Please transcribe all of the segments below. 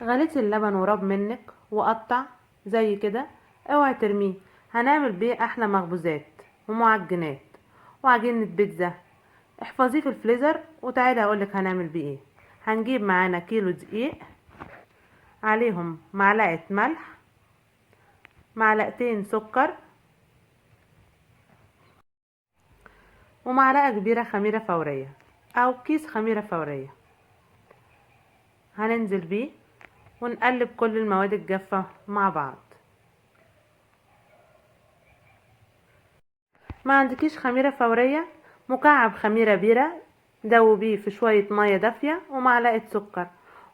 غليتي اللبن وراب منك وقطع زي كده، اوعي ترميه. هنعمل بيه احلى مخبوزات ومعجنات وعجينة بيتزا. احفظيه في الفريزر وتعالي اقولك هنعمل بيه ايه. هنجيب معانا كيلو دقيق، عليهم معلقة ملح، معلقتين سكر، ومعلقة كبيرة خميرة فورية او كيس خميرة فورية. هننزل بيه ونقلب كل المواد الجافة مع بعض. ما عندكيش خميرة فورية، مكعب خميرة بيرة دوبيه في شوية مية دافية ومعلقة سكر،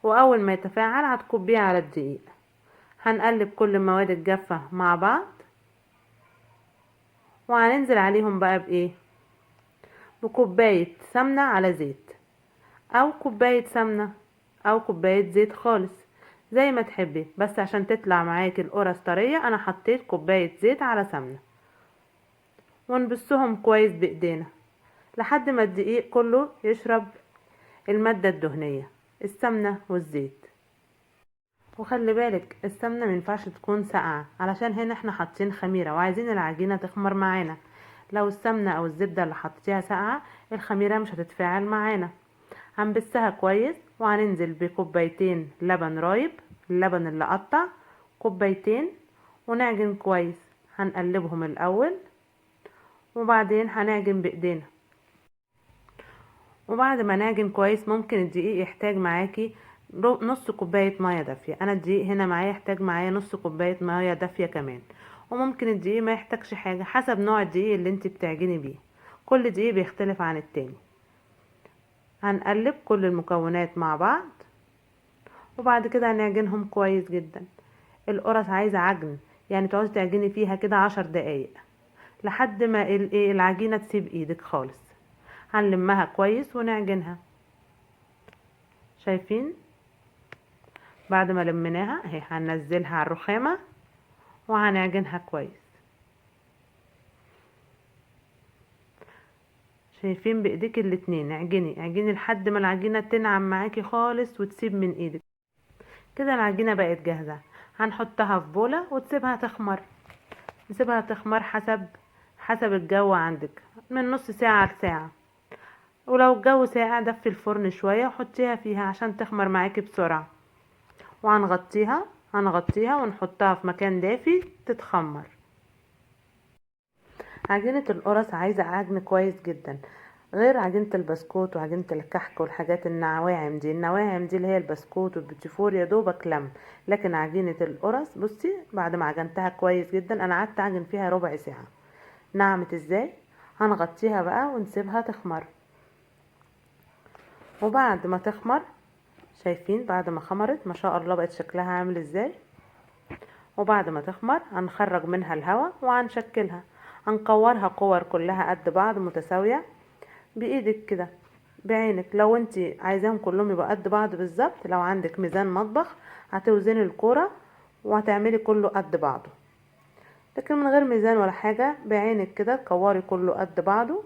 واول ما يتفاعل هتكبيه على الدقيق. هنقلب كل المواد الجافة مع بعض، وهننزل عليهم بقى بايه؟ بكوباية سمنة على زيت، او كوباية سمنة او كوباية زيت خالص زي ما تحبي، بس عشان تطلع معاكي القرص طرية انا حطيت كوباية زيت على سمنة. ونبسهم كويس بايدينا لحد ما الدقيق كله يشرب المادة الدهنية، السمنة والزيت. وخلي بالك السمنة مينفعش تكون ساقعة، علشان هنا احنا حاطين خميرة وعايزين العجينة تخمر معانا. لو السمنة او الزبدة اللي حطيتيها ساقعة الخميرة مش هتتفاعل معانا. هنبسها كويس وهننزل بكوبايتين لبن رايب، اللبن اللي قطع كوبايتين، ونعجن كويس. هنقلبهم الاول وبعدين هنعجن بايدينا. وبعد ما نعجن كويس ممكن الدقيق يحتاج معاكي نص كوباية مية دافية. انا الدقيق هنا معايا يحتاج معايا نص كوباية مية دافية كمان. وممكن الدقيق ما يحتاجش حاجة حسب نوع الدقيق اللي انت بتعجني بيه، كل دقيق بيختلف عن التاني. هنقلب كل المكونات مع بعض وبعد كده هنعجنهم كويس جدا. القرص عايزة عجن، يعني تقعدي تعجني فيها كده 10 دقايق لحد ما العجينة تسيب ايدك خالص. هنلمها كويس ونعجنها. شايفين؟ بعد ما لميناها اهي هننزلها على الرخامة وهنعجنها كويس. شايفين؟ بايديك الاتنين اعجني اعجني لحد ما العجينة تنعم معاكي خالص وتسيب من ايدك. كده العجينة بقت جاهزة. هنحطها في بولة وتسيبها تخمر. نسيبها تخمر حسب الجو عندك، من نص ساعة لساعة. ولو الجو ساقع دفي الفرن شوية وحطيها فيها عشان تخمر معاكي بسرعة. وهنغطيها ونحطها في مكان دافي تتخمر. عجينة القرص عايزة عجن كويس جدا، غير عجينة البسكوت وعجينة الكحك والحاجات النواعم دي. النواعم دي اللي هي البسكوت والبيتيفور يا دوبك لم. لكن عجينة القرص بصي بعد ما عجنتها كويس جدا، انا قعدت اعجن فيها ربع ساعة. نعمت ازاي؟ هنغطيها بقى ونسيبها تخمر. وبعد ما تخمر، شايفين بعد ما خمرت ما شاء الله بقت شكلها عامل ازاي؟ وبعد ما تخمر هنخرج منها الهواء وهنشكلها. هنكورها كور كلها قد بعض متساوية بايدك كده بعينك. لو انت عايزاهم كلهم يبقى قد بعض بالظبط، لو عندك ميزان مطبخ هتوزني الكورة وهتعملي كله قد بعضه. لكن من غير ميزان ولا حاجة بعينك كده تكوري كله قد بعضه.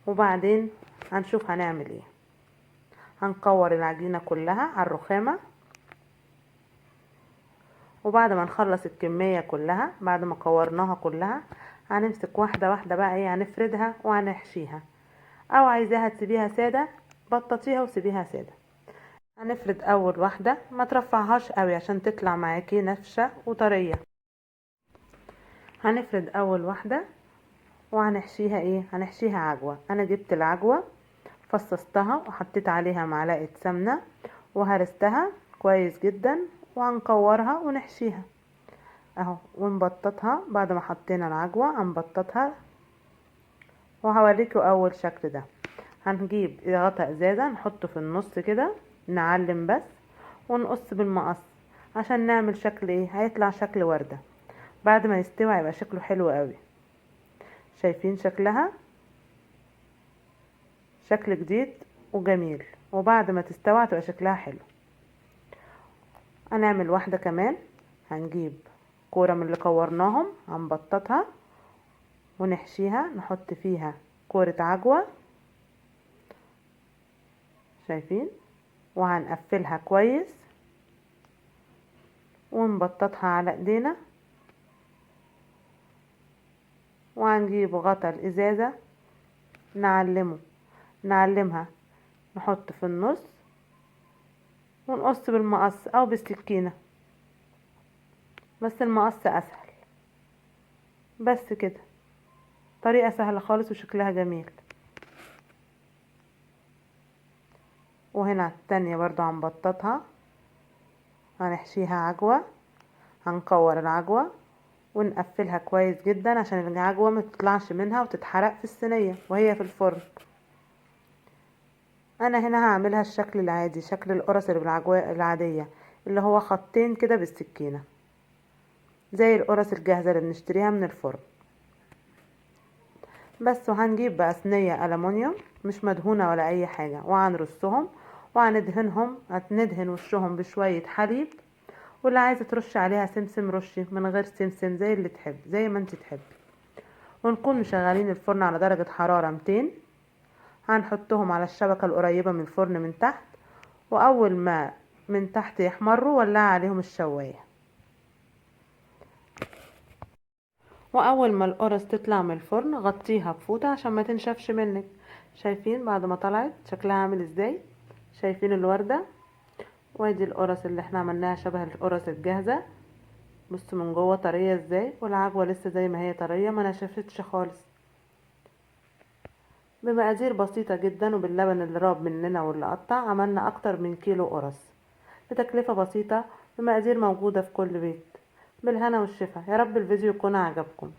وبعدين هنشوف هنعمل ايه. هنكور العجينة كلها على الرخامة، وبعد ما نخلص الكمية كلها بعد ما كورناها كلها هنمسك واحدة واحدة بقى ايه، هنفردها وهنحشيها. او عايزاها تسيبيها سادة بططيها وسيبيها سادة. هنفرد اول واحدة، ما ترفعهاش قوي عشان تطلع معاكي نافشة وطرية. هنفرد اول واحدة وهنحشيها ايه، هنحشيها عجوة. انا جبت العجوة فصصتها وحطيت عليها معلقة سمنة وهرستها كويس جدا، وهنكورها ونحشيها اهو ونبططها. بعد ما حطينا العجوة هنبططها وهوريكم اول شكل ده. هنجيب غطا ازازة نحطه في النص كده، نعلم بس ونقص بالمقص عشان نعمل شكل ايه، هيطلع شكل وردة. بعد ما يستوي يبقى شكله حلو قوي. شايفين شكلها؟ شكل جديد وجميل. وبعد ما تستوي تبقى شكلها حلو. هنعمل واحدة كمان. هنجيب كورة من اللي كورناهم هنبططها ونحشيها، نحط فيها كورة عجوة. شايفين؟ وهنقفلها كويس ونبططها على ايدينا، وهنجيب غطا الازازة نعلمها نحط في النص ونقص بالمقص او بالسكينة، بس المقص اسهل. بس كده، طريقة سهلة خالص وشكلها جميل. وهنا التانية برضو هنبططها، هنحشيها عجوة، هنكور العجوة ونقفلها كويس جدا عشان العجوة ما تطلعش منها وتتحرق في الصينية وهي في الفرن. انا هنا هعملها الشكل العادي، شكل القرص اللي بالعجوة العادية، اللي هو خطين كده بالسكينة، زي القرص الجاهزة اللي بنشتريها من الفرن. بس وهنجيب بقى صينية ألمونيوم مش مدهونة ولا اي حاجة، وهنرصهم وهندهنهم، هندهن وشهم بشوية حليب، واللي عايزة ترش عليها سمسم رشي، من غير سمسم زي اللي تحب، زي ما انت تحبي. ونكون مشغلين الفرن على درجة حرارة 200. هنحطهم على الشبكة القريبة من الفرن من تحت، واول ما من تحت يحمروا ولع عليهم الشواية. واول ما القرص تطلع من الفرن غطيها بفوطة عشان ما تنشفش منك. شايفين بعد ما طلعت شكلها عامل ازاي؟ شايفين الوردة؟ وادي القرص اللي احنا عملناها شبه القرص الجاهزة. بصوا من جوه طرية ازاي، والعجوة لسه زي ما هي طرية، ما نشفتش خالص. بمقادير بسيطة جدا وباللبن اللي راب مننا واللي قطع، عملنا اكتر من كيلو قرص بتكلفة بسيطة، بمقادير موجودة في كل بيت. بالهنا والشفا، يا رب الفيديو يكون عجبكم.